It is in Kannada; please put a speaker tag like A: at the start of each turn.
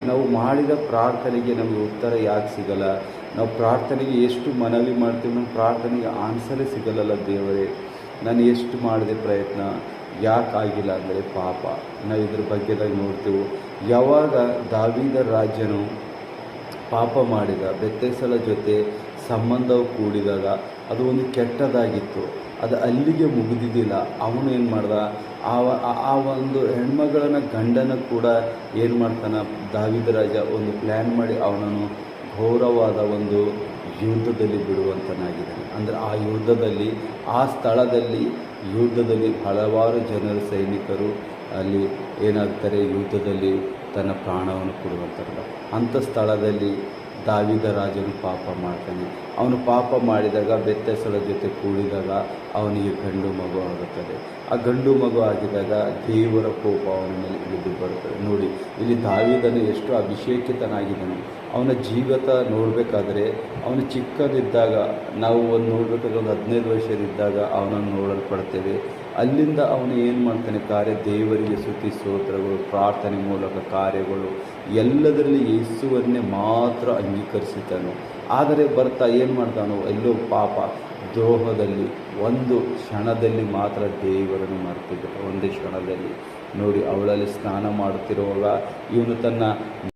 A: ನಾವು ಮಾಡಿದ ಪ್ರಾರ್ಥನೆಗೆ ನಮಗೆ ಉತ್ತರ ಯಾಕೆ ಸಿಗಲ್ಲ? ನಾವು ಪ್ರಾರ್ಥನೆಗೆ ಎಷ್ಟು ಮನವಿ ಮಾಡ್ತೀವಿ, ನಮ್ಮ ಪ್ರಾರ್ಥನೆಗೆ ಆನ್ಸರೇ ಸಿಗಲ್ಲಲ್ಲ ದೇವರೇ. ನಾನು ಎಷ್ಟು ಮಾಡಿದೆ ಪ್ರಯತ್ನ, ಯಾಕೆ ಆಗಿಲ್ಲ ಅಂದರೆ ಪಾಪ. ನಾವು ಇದ್ರ ಬಗ್ಗೆದಾಗ ನೋಡ್ತೇವೆ. ಯಾವಾಗ ದಾವೀದ ರಾಜನು ಪಾಪ ಮಾಡಿದ, ಬೆತ್ತೇಸಳ ಜೊತೆ ಸಂಬಂಧವು ಕೂಡಿದಾಗ ಅದು ಒಂದು ಕೆಟ್ಟದಾಗಿತ್ತು. ಅದು ಅಲ್ಲಿಗೆ ಮುಗಿದಿದ್ದಿಲ್ಲ. ಅವನು ಏನು ಮಾಡ್ದ, ಆ ಒಂದು ಹೆಣ್ಮಗಳನ್ನ ಗಂಡನ ಕೂಡ ಏನು ಮಾಡ್ತಾನೆ, ದಾವೀದ ರಾಜ ಒಂದು ಪ್ಲ್ಯಾನ್ ಮಾಡಿ ಅವನನ್ನು ಘೋರವಾದ ಒಂದು ಯುದ್ಧದಲ್ಲಿ ಬಿಡುವಂತನಾಗಿದ್ದಾನೆ. ಅಂದರೆ ಆ ಯುದ್ಧದಲ್ಲಿ, ಆ ಯುದ್ಧದಲ್ಲಿ ಹಲವಾರು ಜನರು ಸೈನಿಕರು ಅಲ್ಲಿ ಏನಾಗ್ತಾರೆ, ಯುದ್ಧದಲ್ಲಿ ತನ್ನ ಪ್ರಾಣವನ್ನು ಕೊಡುವಂಥದ್ದು. ಅಂಥ ಸ್ಥಳದಲ್ಲಿ ದಾವೀದ ರಾಜನು ಪಾಪ ಮಾಡ್ತಾನೆ. ಅವನು ಪಾಪ ಮಾಡಿದಾಗ, ಬೆತ್ತೇಸಳ ಜೊತೆ ಕೂಡಿದಾಗ ಅವನಿಗೆ ಗಂಡು ಮಗು ಆಗುತ್ತದೆ. ಆ ಗಂಡು ಮಗು ಆಗಿದಾಗ ದೇವರ ಕೋಪ ಅವನ ಮೇಲೆ ಇಳಿದು ಬರುತ್ತದೆ. ನೋಡಿ, ಇಲ್ಲಿ ದಾವೀದನು ಎಷ್ಟು ಅಭಿಷೇಕಿತನಾಗಿದ್ದನು. ಅವನ ಜೀವಿತ ನೋಡಬೇಕಾದ್ರೆ, ಅವನು ಚಿಕ್ಕದಿದ್ದಾಗ, ನಾವು ನೋಡಬೇಕಾದ್ರೆ ಒಂದು 15 ವರ್ಷದಿದ್ದಾಗ ಅವನನ್ನು ನೋಡಲ್ಪಡ್ತೇವೆ. ಅಲ್ಲಿಂದ ಅವನು ಏನು ಮಾಡ್ತಾನೆ, ದೇವರಿಗೆ ಸ್ತುತಿ ಸ್ತೋತ್ರಗಳು, ಪ್ರಾರ್ಥನೆ ಮೂಲಕ ಕಾರ್ಯಗಳು, ಎಲ್ಲದರಲ್ಲಿ ಯೇಸುವನ್ನೇ ಮಾತ್ರ ಅಂಗೀಕರಿಸುತ್ತಾನೆ. ಆದರೆ ಬರ್ತಾ ಏನು ಮಾಡ್ತಾನೋ, ಎಲ್ಲೋ ಪಾಪ ದ್ರೋಹದಲ್ಲಿ ಒಂದು ಕ್ಷಣದಲ್ಲಿ ಮಾತ್ರ ದೇವರನ್ನು ಮರೆತಿದ್ದ. ಒಂದೇ ಕ್ಷಣದಲ್ಲಿ ನೋಡಿ, ಅವಳಲ್ಲಿ ಸ್ನಾನ ಮಾಡುತ್ತಿರುವಾಗ ಇವನು ತನ್ನ